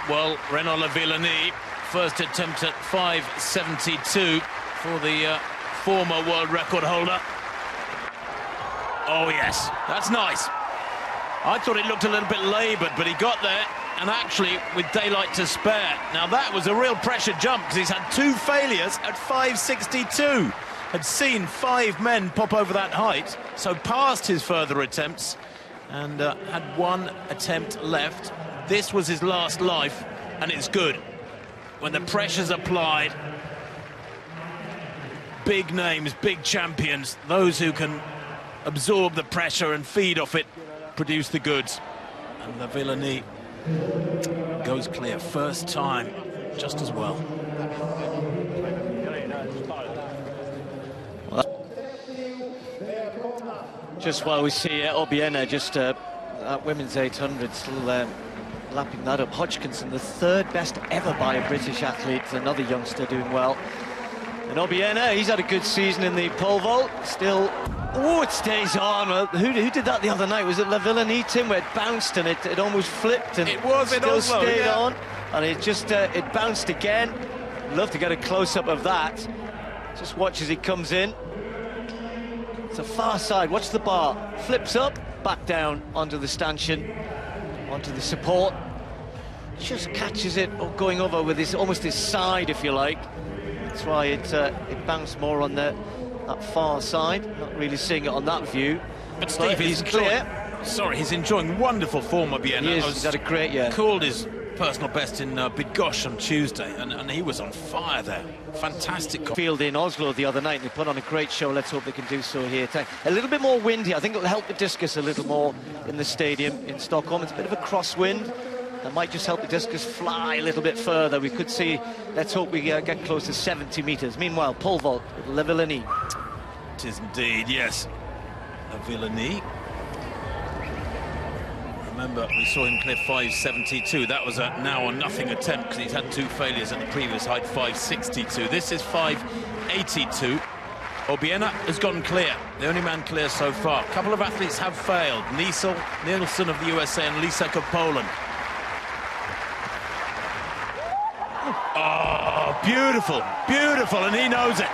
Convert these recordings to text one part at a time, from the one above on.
Well, Renaud Lavillenie, first attempt at 5.72 for the former world record holder. Oh yes, that's nice. I thought it looked a little bit laboured, but he got there, and actually with daylight to spare. Now that was a real pressure jump, because he's had 2 failures at 5.62. Had seen 5 men pop over that height, so passed his further attempts, and had 1 attempt left. This was his last life, and it's good. When the pressure's applied, big names, big champions, those who can absorb the pressure and feed off it, produce the goods. And Lavillenie goes clear, first time, just as well. Just while we see Obiena, just at women's 800, still lapping that up. Hutchings, the 3rd best ever by a British athlete, another youngster doing well. And Obiena, he's had a good season in the pole vault, still. Oh, it stays on. Well, who did that the other night? Was it Lavillenie, Tim, where it bounced and it almost flipped, and it was still Oslo, stayed yeah. on, and it just it bounced again. Love to get a close-up of that. Just watch as he comes in. It's a far side. Watch the bar. Flips up, back down onto the stanchion, onto the support. Just catches it going over with his almost his side, if you like. That's why it bounced more on that far side. Not really seeing it on that view. But Steve, he's clear. Sorry, he's enjoying wonderful form, Obiena. He is. He's had a great year. Called his personal best in Bydgoszcz on Tuesday, and he was on fire there. Fantastic field in Oslo the other night, and they put on a great show. Let's hope they can do so here. A little bit more wind here. I think it'll help the discus a little more in the stadium in Stockholm. It's a bit of a crosswind. That might just help the discus fly a little bit further. We could see, let's hope we get close to 70 metres. Meanwhile, pole vault with Lavillenie. It is indeed, yes. Lavillenie. Remember, we saw him clear 5.72. That was a now or nothing attempt, because he's had 2 failures at the previous height, 5.62. This is 5.82. Obiena has gotten clear, the only man clear so far. A couple of athletes have failed. Nielsen of the USA and Lisek of Poland. Oh, beautiful, beautiful, and he knows it.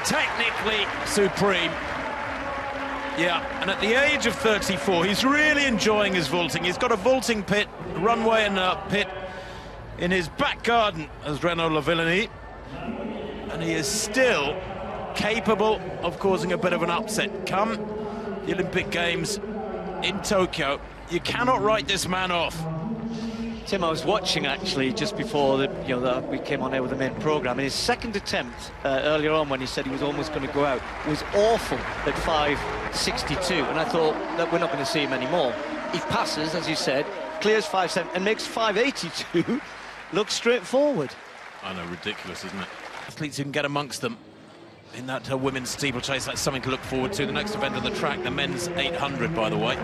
Technically supreme. Yeah, and at the age of 34, he's really enjoying his vaulting. He's got a vaulting pit, runway and pit in his back garden as Renaud Lavillenie, and he is still capable of causing a bit of an upset. Come the Olympic Games in Tokyo, you cannot write this man off. Tim, I was watching actually just before we came on air with the main programme, and his 2nd attempt earlier on, when he said he was almost going to go out, was awful at 5.62, and I thought that we're not going to see him anymore. He passes, as you said, clears 5.7 and makes 5.82 look straightforward. I know, ridiculous, isn't it? Athletes who can get amongst them in that women's steeplechase, that's something to look forward to. The next event on the track, the men's 800, by the way.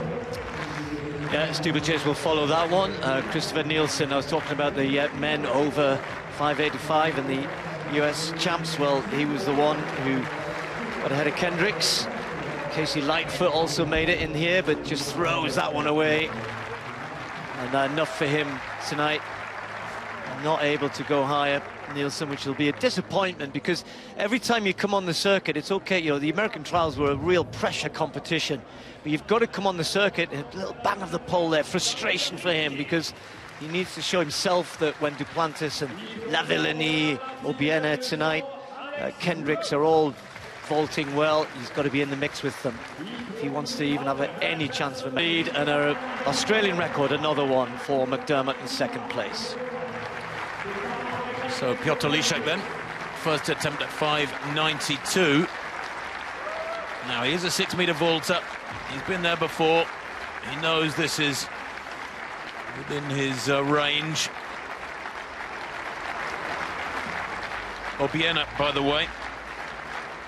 Yeah, steeplechase will follow that one. Christopher Nielsen, I was talking about the men over 5.85 and the US champs. Well, he was the one who got ahead of Kendricks. Casey Lightfoot also made it in here, but just throws that one away. And enough for him tonight. Not able to go higher, Nielsen, which will be a disappointment, because every time you come on the circuit, it's okay. The American trials were a real pressure competition, but you've got to come on the circuit, a little bang of the pole there, frustration for him, because he needs to show himself that when Duplantis and Lavillenie, Obiena tonight, Kendricks are all vaulting well, he's got to be in the mix with them if he wants to even have any chance of a lead. And an Australian record, another one for McDermott in 2nd place. So Piotr Lisek then, first attempt at 5.92. Now he is a 6-metre vaulter. He's been there before. He knows this is within his range. Obiena, by the way,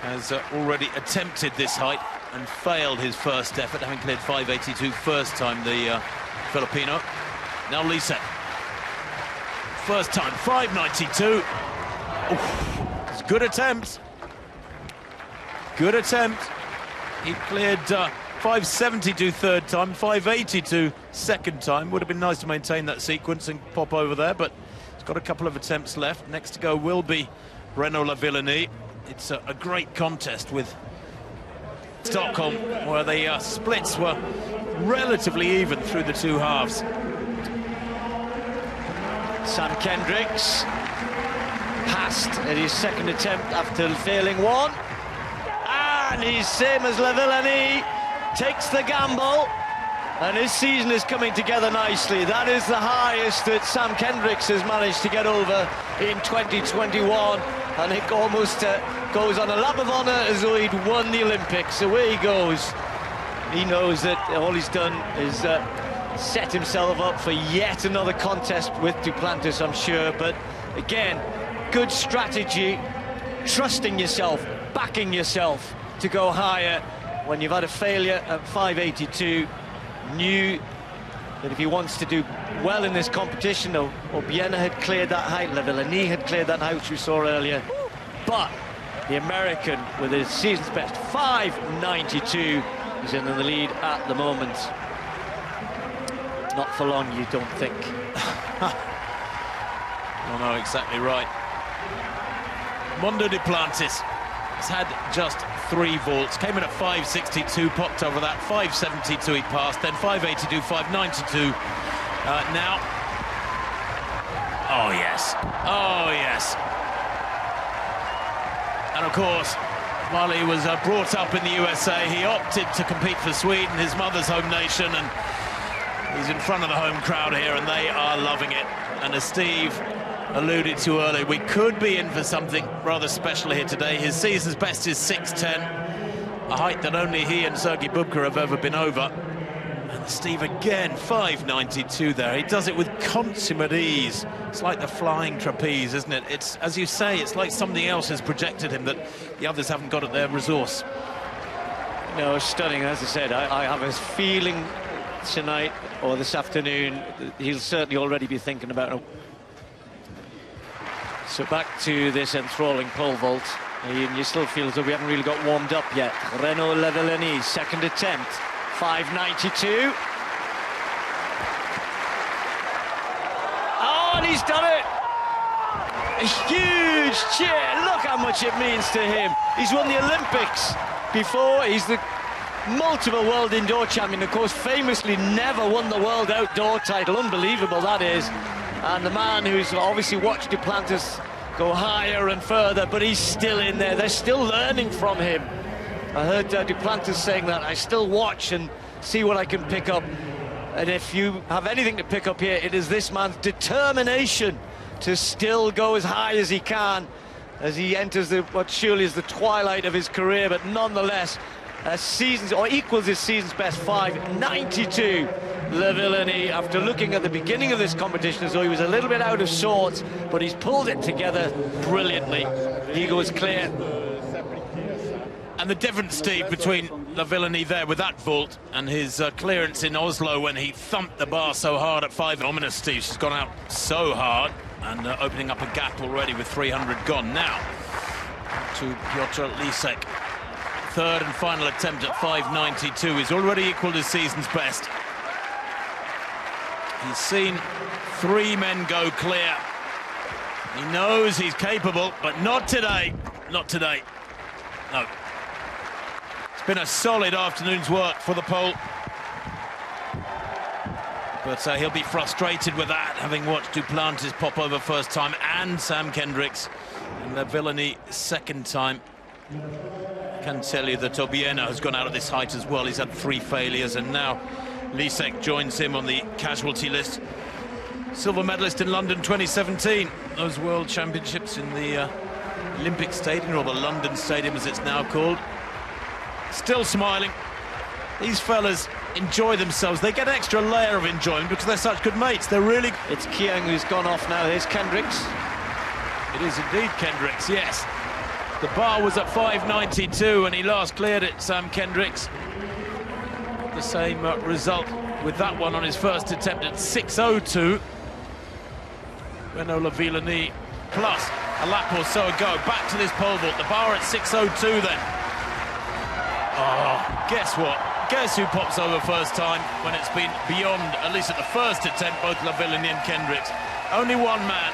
has already attempted this height and failed his first effort, having cleared 5.82 first time, the Filipino. Now Lisek. First time, 5.92. It's a good attempt. Good attempt. He cleared 572 third time, 582 second time. Would have been nice to maintain that sequence and pop over there, but he's got a couple of attempts left. Next to go will be Renaud Lavillenie. It's a great contest with Stockholm, where the splits were relatively even through the two halves. Sam Kendricks passed at his second attempt after failing one. And he's same as Lavillenie, takes the gamble, and his season is coming together nicely. That is the highest that Sam Kendricks has managed to get over in 2021, and it almost goes on a lap of honour as though he'd won the Olympics. Away he goes. He knows that all he's done is set himself up for yet another contest with Duplantis, I'm sure. But again, good strategy, trusting yourself, backing yourself to go higher when you've had a failure at 582. Knew that if he wants to do well in this competition, Obiena had cleared that height, Lavillenie had cleared that height, which we saw earlier, but the American with his season's best 592 is in the lead at the moment. Not for long, you don't think? Oh no, exactly right. Mondo Duplantis has had just 3 vaults, came in at 562, popped over that, 572 he passed, then 582, 592. Now, oh yes, and of course, while he was brought up in the USA, he opted to compete for Sweden, his mother's home nation, and he's in front of the home crowd here, and they are loving it. And as Steve alluded to earlier, we could be in for something rather special here today. His season's best is 6'10", a height that only he and Sergei Bubka have ever been over. And Steve again, 592 there. He does it with consummate ease. It's like the flying trapeze, isn't it? It's, as you say, it's like something else has projected him that the others haven't got at their resource. No, stunning. As I said, I have a feeling tonight or this afternoon he'll certainly already be thinking about it. So back to this enthralling pole vault, and you still feel as though we haven't really got warmed up yet. Renaud Lavillenie, second attempt, 592. Oh, and he's done it! A huge cheer. Look how much it means to him. He's won the Olympics before. He's the multiple world indoor champion, of course, famously never won the world outdoor title. Unbelievable, that is. And the man who's obviously watched Duplantis go higher and further, but he's still in there. They're still learning from him. I heard Duplantis saying that. I still watch and see what I can pick up. And if you have anything to pick up here, it is this man's determination to still go as high as he can as he enters what surely is the twilight of his career, but nonetheless, seasons, or equals his season's best, 592. Lavillenie, after looking at the beginning of this competition as though he was a little bit out of sorts, but he's pulled it together brilliantly. He goes clear. And the difference, Steve, between Lavillenie there with that vault and his clearance in Oslo when he thumped the bar so hard at 5. Ominous, Steve. She's gone out so hard and opening up a gap already with 300 gone. Now to Piotr Lisek. Third and final attempt at 592. He's already equalled his season's best. He's seen 3 men go clear. He knows he's capable, but not today. Not today. No. It's been a solid afternoon's work for the Pole. But he'll be frustrated with that, having watched Duplantis pop over first time and Sam Kendricks and Lavillenie second time. I can tell you that Obiena has gone out at this height as well. He's had 3 failures, and now Lisek joins him on the casualty list. Silver medalist in London 2017. Those World Championships in the Olympic Stadium, or the London Stadium as it's now called. Still smiling. These fellas enjoy themselves. They get an extra layer of enjoyment because they're such good mates. They're really... It's Kiang who's gone off now. Here's Kendricks. It is indeed Kendricks, yes. The bar was at 592 and he last cleared it, Sam Kendricks. The same result with that one on his first attempt at 602. Renaud Lavillenie plus a lap or so ago. Back to this pole vault. The bar at 602 then. Oh, guess what? Guess who pops over first time when it's been beyond, at least at the first attempt, both Lavillenie and Kendricks. Only one man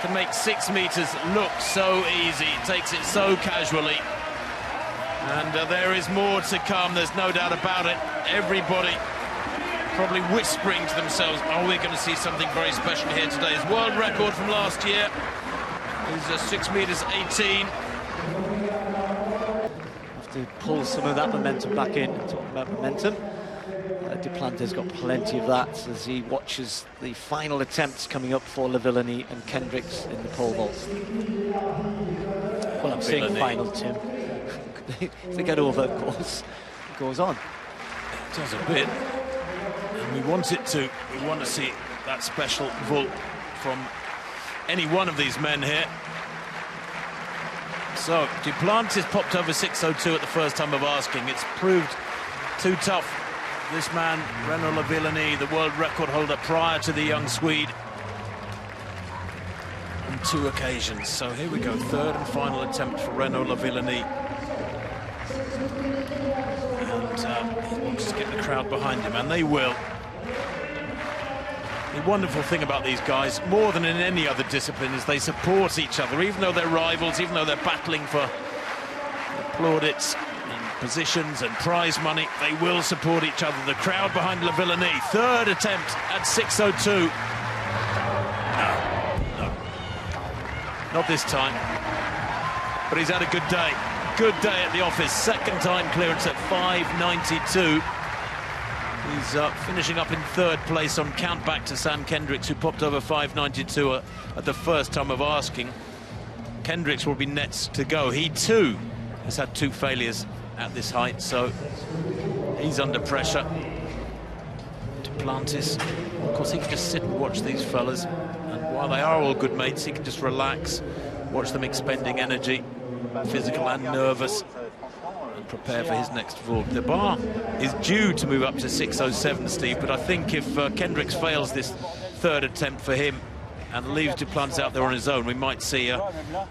can make 6 meters look so easy, takes it so casually. And there is more to come, there's no doubt about it. Everybody probably whispering to themselves, oh, we're going to see something very special here today. His world record from last year is 6 meters 18. Have to pull some of that momentum back in. Talking about momentum, Duplantis got plenty of that as he watches the final attempts coming up for Lavillenie and Kendricks in the pole vault. Well, I'm saying final, Tim. If they get over, of course, it goes on. It does a bit, and we want it to. We want to see that special vault from any one of these men here. So Duplantis popped over 6:02 at the first time of asking. It's proved too tough. This man, Renaud Lavillenie, the world record holder prior to the young Swede, on 2 occasions. So here we go, third and final attempt for Renaud Lavillenie. And he wants to get the crowd behind him, and they will. The wonderful thing about these guys, more than in any other discipline, is they support each other, even though they're rivals, even though they're battling for plaudits and positions and prize money, they will support each other. The crowd behind Lavillenie, third attempt at 6:02. No, not this time. But he's had a good day. Good day at the office. Second time clearance at 5:92. He's finishing up in third place on count back to Sam Kendricks, who popped over 5:92 at the first time of asking. Kendricks will be next to go. He too has had 2 failures at this height, so he's under pressure. Duplantis, of course, he can just sit and watch these fellas, and while they are all good mates, he can just relax, watch them expending energy, physical and nervous, and prepare for his next vault. The bar is due to move up to 6:07, Steve, but I think if Kendricks fails this third attempt for him and leaves Duplantis out there on his own, we might see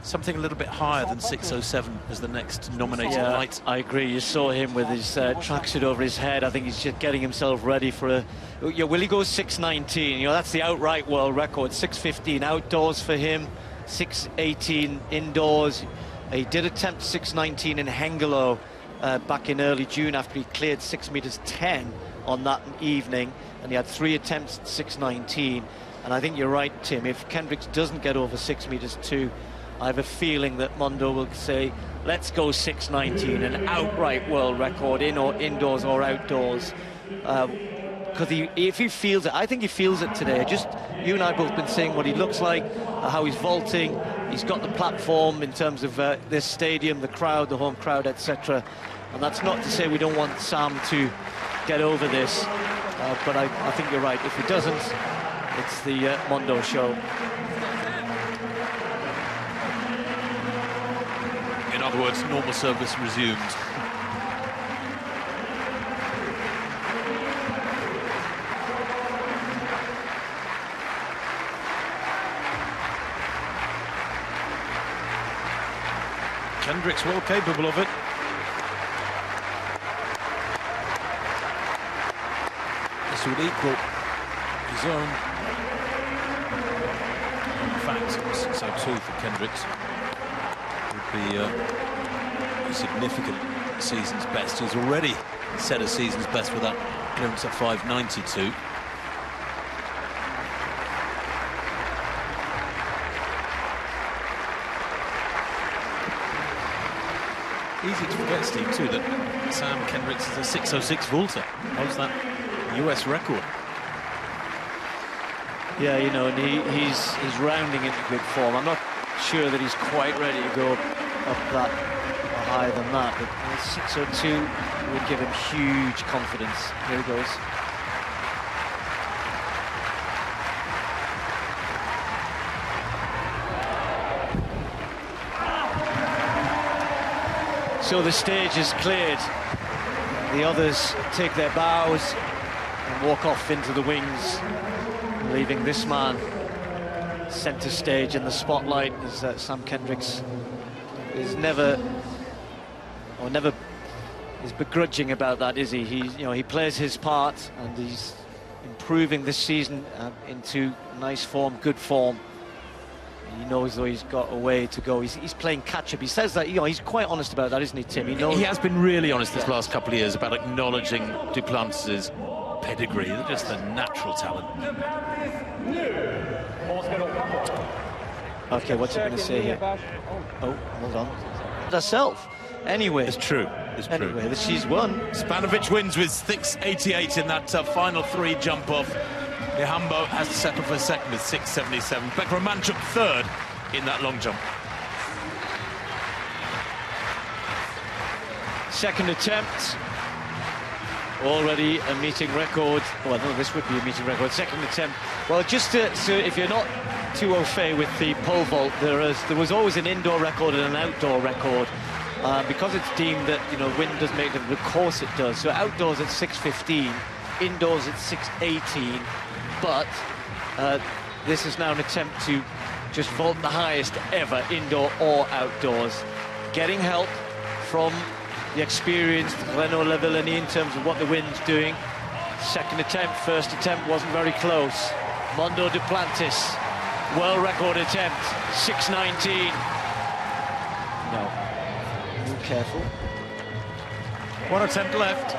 something a little bit higher than 6:07 as the next nominated height. I agree. You saw him with his tracksuit over his head. I think he's just getting himself ready for a... will he go 6:19? You know, that's the outright world record. 6:15 outdoors for him, 6:18 indoors. He did attempt 6:19 in Hengelo back in early June after he cleared 6 meters 10 on that evening, and he had 3 attempts at 6:19. And I think you're right, Tim. If Kendricks doesn't get over 6 meters 2, I have a feeling that Mondo will say, let's go 6:19, an outright world record, indoors or outdoors. Because if he feels it, I think he feels it today. Just you and I both been seeing what he looks like, how he's vaulting. He's got the platform in terms of this stadium, the crowd, the home crowd, etc. And that's not to say we don't want Sam to get over this, but I think you're right. If he doesn't, it's the Mondo show. In other words, normal service resumed. Kendricks well capable of it. This would equal his own. In fact, 6:02 for Kendricks would be a significant season's best. He's already set a season's best with that clearance at 5:92. Easy to forget, Steve, too, that Sam Kendricks is a 6:06 vaulter. Holds that US record. Yeah, you know, and he's rounding into good form. I'm not sure that he's quite ready to go up that or higher than that, but 6:02 would give him huge confidence. Here he goes. So the stage is cleared. The others take their bows and walk off into the wings, leaving this man center stage in the spotlight as Sam Kendricks is never begrudging about that, is he? He plays his part, and he's improving this season into nice form, good form. He knows, though, he's got a way to go. He's playing catch-up. He says that, he's quite honest about that, isn't he, Tim? He knows. He has been really honest this last couple of years about acknowledging Duplantis' pedigree, just a natural talent. Okay, what's he going to say here? Oh, hold on. Herself. Anyway. It's true. It's true. Anyway, she's won. Spanovic wins with 6.88 in that final 3 jump off. Mihambo has to settle for second with 6.77. Bekromanchuk third in that long jump. Second attempt. Already a meeting record. Well, no, this would be a meeting record. Second attempt. Well, just so if you're not too au fait with the pole vault, there was always an indoor record and an outdoor record. Because it's deemed that, wind doesn't make it, of course it does. So outdoors at 6.15, indoors at 6.18. But this is now an attempt to just vault the highest ever, indoor or outdoors. Getting help from the experienced Renaud Lavillenie in terms of what the wind's doing. Second attempt, first attempt wasn't very close. Mondo Duplantis, world record attempt, 6.19. No. Careful. One attempt left.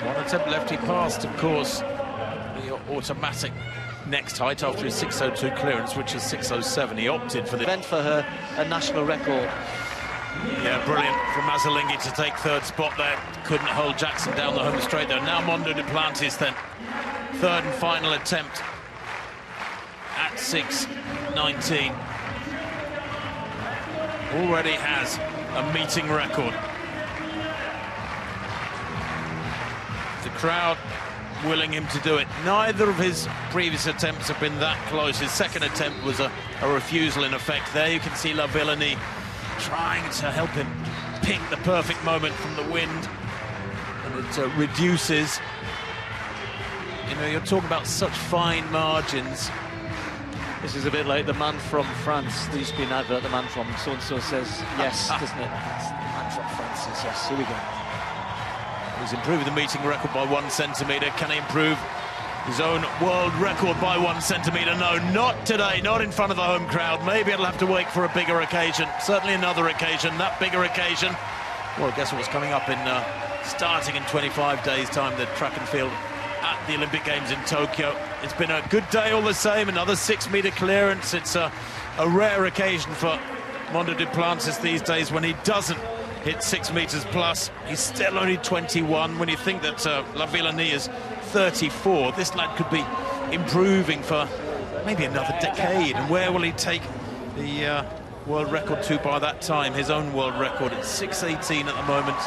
One attempt left. He passed, of course, the automatic next height after his 6.02 clearance, which is 6.07. He opted for the event for her, a national record. Yeah, brilliant from Mazzolinghi to take third spot there. Couldn't hold Jackson down the home straight there. Now Mondo Duplantis then. Third and final attempt at 6.19. Already has a meeting record. The crowd willing him to do it. Neither of his previous attempts have been that close. His second attempt was a refusal in effect. There you can see Lavillenie trying to help him pick the perfect moment from the wind, and it reduces. You're talking about such fine margins. This is a bit like the man from France. There used to be an advert, the man from so-and-so says yes, doesn't it? The man from France says yes. Here we go. He's improved the meeting record by 1 centimetre. Can he improve his own world record by 1 centimetre? No, not today, not in front of the home crowd. Maybe it'll have to wait for a bigger occasion. Certainly another occasion, that bigger occasion. Well, guess what's coming up in, starting in 25 days' time, the track and field at the Olympic Games in Tokyo. It's been a good day all the same, another 6-metre clearance. It's a rare occasion for Mondo Duplantis these days when he doesn't hit 6 metres plus. He's still only 21. When you think that Lavillenie is 34, this lad could be improving for maybe another decade. And where will he take the world record to by that time? His own world record at 6.18 at the moment.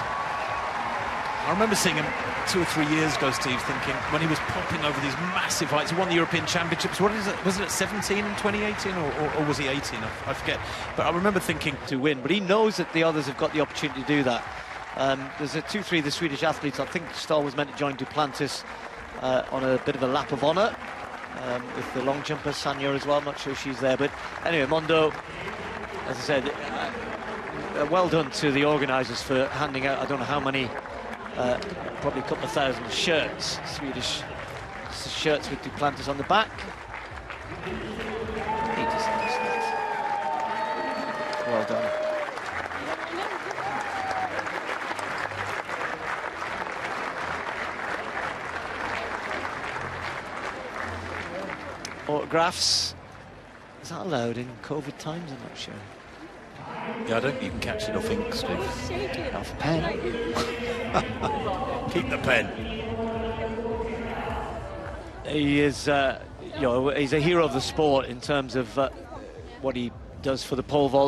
I remember seeing him 2 or 3 years ago, Steve, thinking when he was popping over these massive heights. He won the European Championships. What is it? Was it at 17 in 2018 or was he 18? I forget. But I remember thinking to win. But he knows that the others have got the opportunity to do that. There's a 2-3, the Swedish athletes. I think Starr was meant to join Duplantis on a bit of a lap of honour with the long jumper Sanya as well. I'm not sure she's there. But anyway, Mondo, as I said, well done to the organisers for handing out, I don't know how many, probably a couple of thousand shirts, Swedish shirts with Duplantis on the back. Well done. Autographs, is that allowed in COVID times? I'm not sure. Yeah, I don't think you can catch it off ink, Steve. Off a pen. Keep the pen. He is, he's a hero of the sport in terms of what he does for the pole vault.